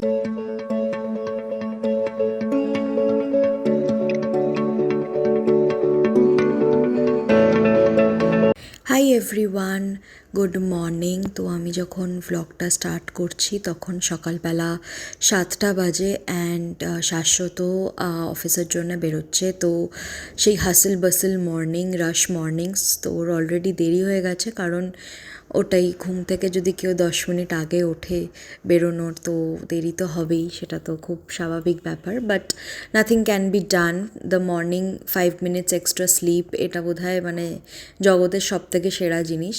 Hi everyone, good morning. তো আমি যখন ভ্লগটা স্টার্ট করছি তখন সকালবেলা 7টা বাজে অ্যান্ড শাশ্বত অফিসের জন্য বেরোচ্ছে। তো সেই হাসিল বাসিল মর্নিং, রাশ মর্নিংস, তো ওর অলরেডি দেরি হয়ে গেছে, কারণ ওটাই ঘুম থেকে যদি কেউ 10 মিনিট আগে ওঠে বেরোনোর, তো দেরি তো হবেই, সেটা তো খুব স্বাভাবিক ব্যাপার। But nothing can be done. The morning 5 minutes extra sleep, এটা বোধহয় মানে জগতের সবথেকে সেরা জিনিস।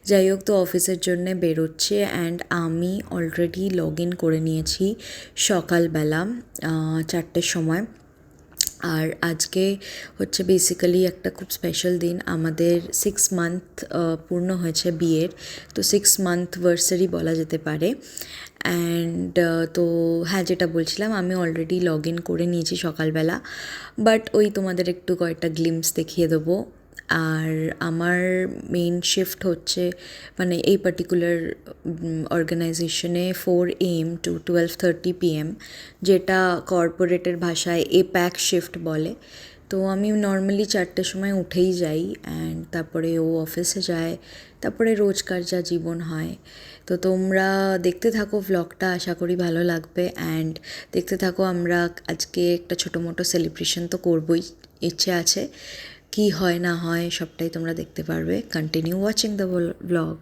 যাই হোক, তো অফিসের জন্যে বেরোচ্ছে অ্যান্ড আমি অলরেডি লগ ইন করে নিয়েছি সকালবেলা 4টের সময়। আর আজকে হচ্ছে বেসিক্যালি একটা খুব স্পেশাল দিন। আমাদের 6 মান্থ পূর্ণ হয়েছে বিয়ের, তো 6 মান্থ ভার্সারি বলা যেতে পারে। অ্যান্ড তো হ্যাঁ, যেটা বলছিলাম, আমি অলরেডি লগ ইন করে নিয়েছি সকালবেলা, বাট ওই তোমাদের একটু কয়েকটা গ্লিমস দেখিয়ে দেবো। আর আমার মেইন শিফট হচ্ছে মানে এই পার্টিকুলার অর্গানাইজেশনে 4 AM to 12:30 PM, যেটা কর্পোরেটের ভাষায় এপ্যাক শিফট বলে। তো আমি নর্মালি 4টের সময় উঠেই যাই অ্যান্ড তারপরে ও অফিসে যায়, তারপরে রোজকার যা জীবন হয়। তো তোমরা দেখতে থাকো ভ্লগটা, আশা করি ভালো লাগবে। অ্যান্ড দেখতে থাকো, আমরা আজকে একটা ছোটো মোটো সেলিব্রেশন তো করবই, ইচ্ছে আছে। কি হয় না হয় সবটাই তোমরা দেখতে পারবে। Continue watching the blog.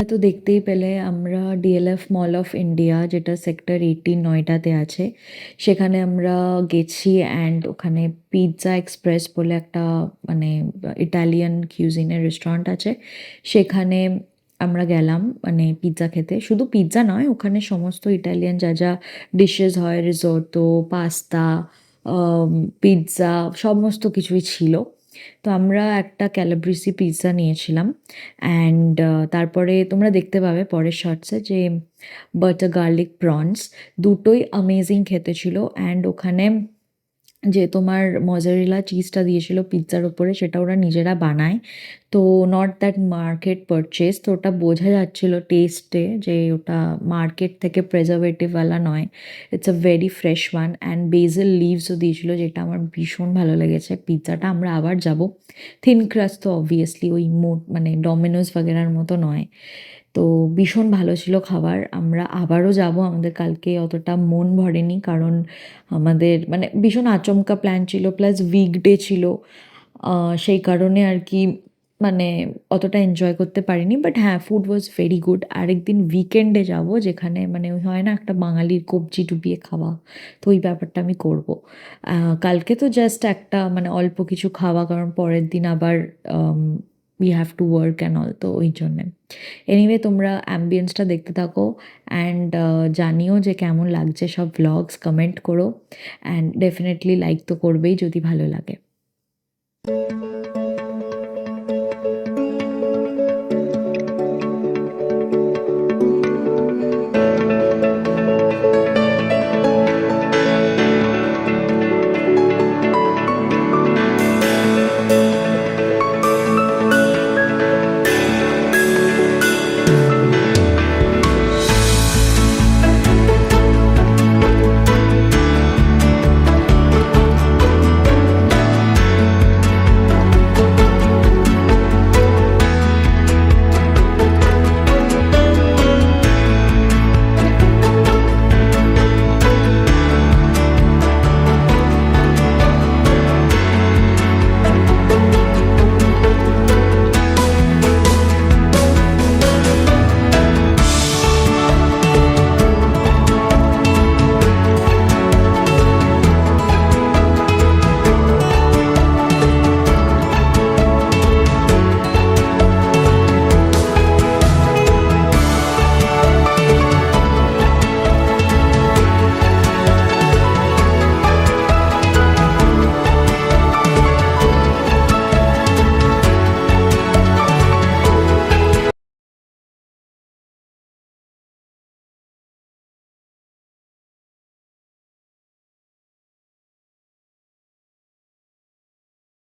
হয়তো দেখতেই পেলে আমরা ডিএলএফ মল অফ ইন্ডিয়া, যেটা সেক্টর 18 নয়ডাতে আছে, সেখানে আমরা গেছি। অ্যান্ড ওখানে পিৎজা এক্সপ্রেস বলে একটা মানে ইটালিয়ান কিউজিনের রেস্টুরেন্ট আছে, সেখানে আমরা গেলাম মানে পিৎজা খেতে। শুধু পিৎজা নয়, ওখানে সমস্ত ইটালিয়ান যা যা ডিশেস হয়, রিসোর্টো, পাস্তা, পিৎজা, সমস্ত কিছুই ছিল। তো আমরা একটা ক্যালাব্রিসি পিৎজা নিয়েছিলাম। অ্যান্ড তারপরে তোমরা দেখতে পাবে পরের শর্টসে যে বাটার গার্লিক প্রনস, দুটোই অ্যামেজিং খেতে ছিল। অ্যান্ড ওখানে যে তোমার মজারেলা চিজটা দিয়েছিল পিৎজার ওপরে, সেটা ওরা নিজেরা বানায়। তো নট দ্যাট মার্কেট পারচেজ, তো ওটা বোঝা যাচ্ছিল টেস্টে যে ওটা মার্কেট থেকে প্রেজারভেটিভওয়ালা নয়, it's a very fresh one. And basil লিভসও দিয়েছিল, যেটা আমার ভীষণ ভালো লেগেছে। পিৎজাটা আমরা আবার যাব। থিন ক্রাস্ট তো অবভিয়াসলি ওই মানে ডমিনোজ বাগেরার মতো নয়। তো ভীষণ ভালো ছিল খাবার, আমরা আবারও যাব। আমাদের কালকে অতটা মন ভরেনি, কারণ আমাদের মানে ভীষণ আচমকা প্ল্যান ছিল, প্লাস উইকডে ছিল। সেই কারণে আর কি মানে অতটা এনজয় করতে পারিনি। বাট হ্যাঁ, ফুড ওয়াজ ভেরি গুড। আরেকদিন উইকেন্ডে যাব, যেখানে মানে ওই হয় না একটা বাঙালির কবজি ডুবিয়ে খাওয়া, তো ওই ব্যাপারটা আমি করব। কালকে তো জাস্ট একটা মানে অল্প কিছু খাওয়া, কারণ পরের দিন আবার we have to work and all, তো ওই জন্যে। এনিওয়ে, তোমরা অ্যাম্বিয়েন্সটা দেখতে থাকো। অ্যান্ড জানিও যে কেমন লাগছে সব ভ্লগস, কমেন্ট করো। অ্যান্ড ডেফিনেটলি লাইক তো করবেই যদি ভালো লাগে।